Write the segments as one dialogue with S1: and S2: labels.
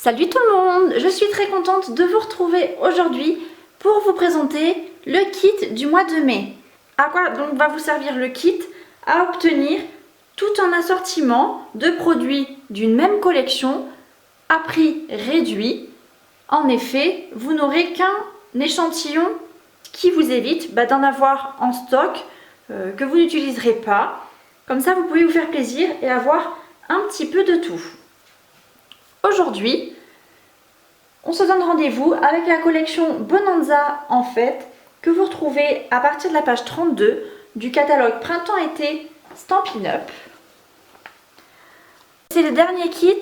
S1: Salut tout le monde, je suis très contente de vous retrouver aujourd'hui pour vous présenter le kit du mois de mai. À quoi donc va vous servir le kit? À obtenir tout un assortiment de produits d'une même collection à prix réduit. En effet, vous n'aurez qu'un échantillon qui vous évite d'en avoir en stock que vous n'utiliserez pas. Comme ça, vous pouvez vous faire plaisir et avoir un petit peu de tout. Aujourd'hui, on se donne rendez-vous avec la collection Bonanza en fait que vous retrouvez à partir de la page 32 du catalogue Printemps-été Stampin' Up. C'est le dernier kit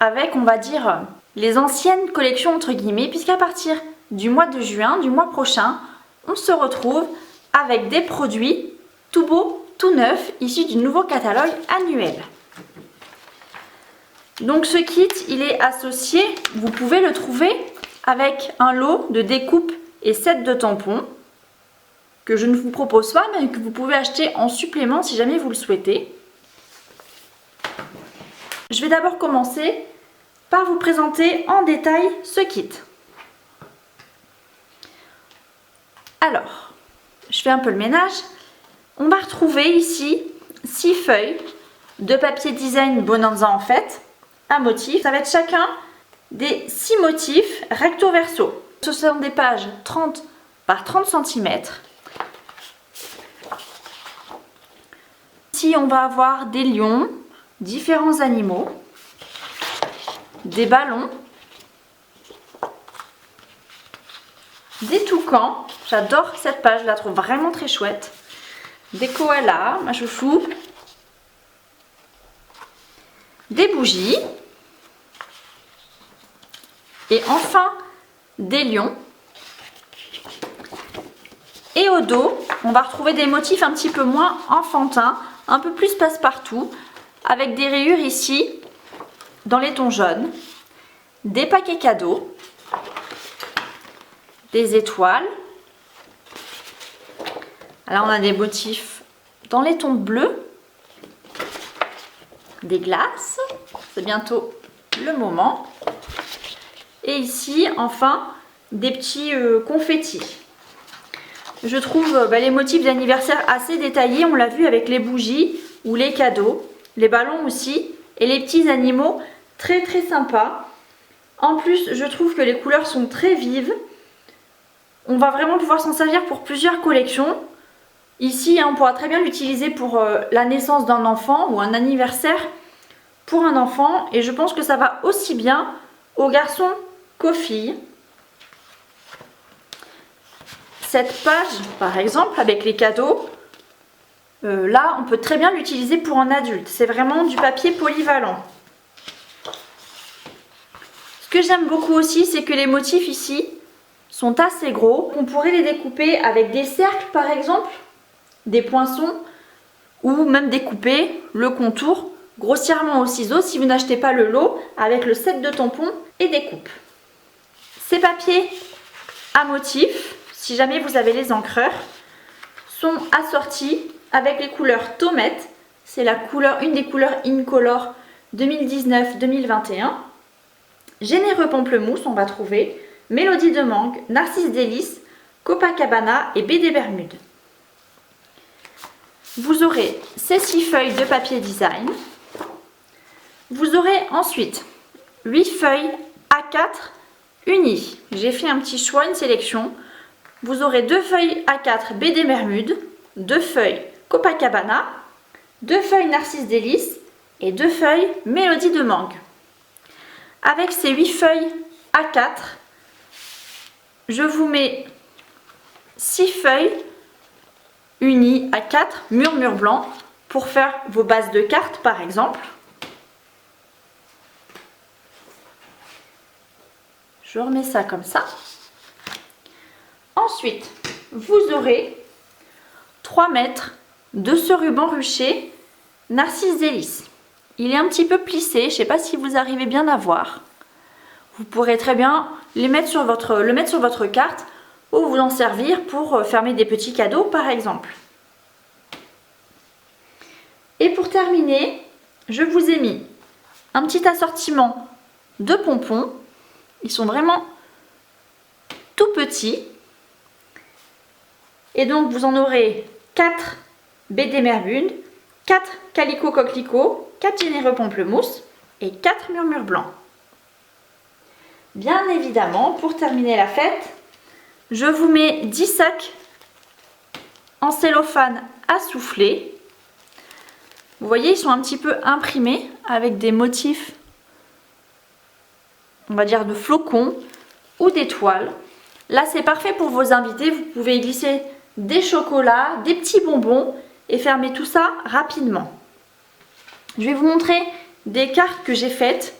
S1: avec, on va dire, les anciennes collections entre guillemets, puisqu'à partir du mois de juin, du mois prochain, on se retrouve avec des produits tout beaux, tout neufs, issus du nouveau catalogue annuel. Donc ce kit, il est associé, vous pouvez le trouver avec un lot de découpes et sets de tampons que je ne vous propose pas, mais que vous pouvez acheter en supplément si jamais vous le souhaitez. Je vais d'abord commencer par vous présenter en détail ce kit. Alors, je fais un peu le ménage. On va retrouver ici 6 feuilles de papier design Bonanza en fait, à motifs. Ça va être chacun des 6 motifs recto verso. Ce sont des pages 30 par 30 cm. Ici, on va avoir des lions, différents animaux, des ballons, des toucans. J'adore cette page, je la trouve vraiment très chouette. Des koalas, ma chouchou. Des bougies. Et enfin, des lions. Et au dos, on va retrouver des motifs un petit peu moins enfantins, un peu plus passe-partout, avec des rayures ici, dans les tons jaunes, des paquets cadeaux, des étoiles. Là, on a des motifs dans les tons bleus, des glaces, c'est bientôt le moment. Et ici, enfin, des petits confettis. Je trouve les motifs d'anniversaire assez détaillés. On l'a vu avec les bougies ou les cadeaux, les ballons aussi, et les petits animaux très très sympas. En plus, je trouve que les couleurs sont très vives. On va vraiment pouvoir s'en servir pour plusieurs collections. Ici, on pourra très bien l'utiliser pour la naissance d'un enfant ou un anniversaire pour un enfant. Et je pense que ça va aussi bien aux garçons qu'aux filles. Cette page, par exemple, avec les cadeaux, là, on peut très bien l'utiliser pour un adulte. C'est vraiment du papier polyvalent. Ce que j'aime beaucoup aussi, c'est que les motifs ici sont assez gros. On pourrait les découper avec des cercles, par exemple, des poinçons, ou même découper le contour grossièrement au ciseau si vous n'achetez pas le lot avec le set de tampons et des coupes. Ces papiers à motifs, si jamais vous avez les encreurs, sont assortis avec les couleurs Tomette. C'est une des couleurs Incolor 2019-2021. Généreux pamplemousse, on va trouver. Mélodie de mangue, Narcisse délice, Copacabana et Baie des Bermudes. Vous aurez ces 6 feuilles de papier design. Vous aurez ensuite 8 feuilles A4 unies. J'ai fait un petit choix, une sélection. Vous aurez 2 feuilles A4 Baie des Bermudes, 2 feuilles Copacabana, 2 feuilles Narcisse délice et 2 feuilles Mélodie de mangue. Avec ces 8 feuilles A4, je vous mets 6 feuilles unies à 4 murmure blanc pour faire vos bases de cartes par exemple. Je remets ça comme ça. Ensuite, vous aurez 3 mètres de ce ruban ruché Narcisse délice. Il est un petit peu plissé, je ne sais pas si vous arrivez bien à voir. Vous pourrez très bien le mettre sur votre carte ou vous en servir pour fermer des petits cadeaux par exemple. Et pour terminer, je vous ai mis un petit assortiment de pompons. Ils sont vraiment tout petits. Et donc vous en aurez 4 BD Merbund, 4 Calico Coquelicot, 4 Généreux Pamplemousse et 4 Murmures Blancs. Bien évidemment, pour terminer la fête, je vous mets 10 sacs en cellophane à souffler. Vous voyez, ils sont un petit peu imprimés avec des motifs, on va dire de flocons ou d'étoiles. Là, c'est parfait pour vos invités. Vous pouvez y glisser des chocolats, des petits bonbons et fermer tout ça rapidement. Je vais vous montrer des cartes que j'ai faites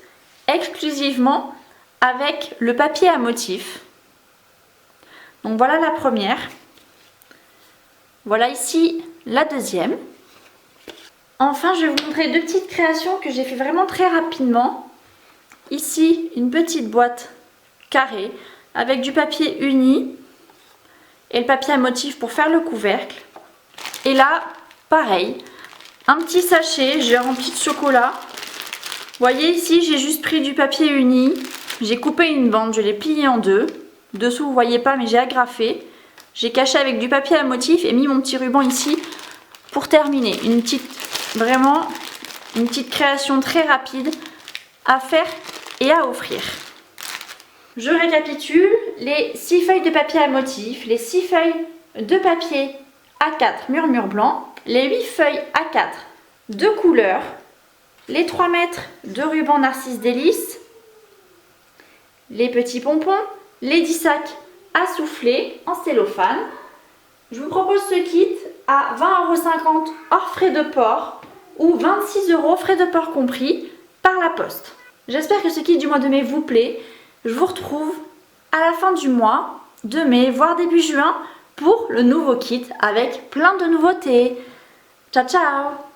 S1: exclusivement avec le papier à motifs. Donc voilà la première. Voilà ici la deuxième. Enfin, je vais vous montrer deux petites créations que j'ai fait vraiment très rapidement. Ici, une petite boîte carrée avec du papier uni et le papier à motifs pour faire le couvercle. Et là, pareil, un petit sachet, j'ai rempli de chocolat. Vous voyez ici, j'ai juste pris du papier uni, j'ai coupé une bande, je l'ai plié en deux. Dessous, vous voyez pas, mais j'ai agrafé. J'ai caché avec du papier à motifs et mis mon petit ruban ici pour terminer. Vraiment une petite création très rapide à faire et à offrir. Je récapitule, les 6 feuilles de papier à motifs, les 6 feuilles de papier A4 Murmures Blancs, les 8 feuilles A4 de couleur, les 3 mètres de ruban Narcisse Délice, les petits pompons, les 10 sacs à souffler en cellophane. Je vous propose ce kit à 20,50 € hors frais de port ou 26 € frais de port compris par la poste. J'espère que ce kit du mois de mai vous plaît. Je vous retrouve à la fin du mois de mai, voire début juin, pour le nouveau kit avec plein de nouveautés. Ciao ciao!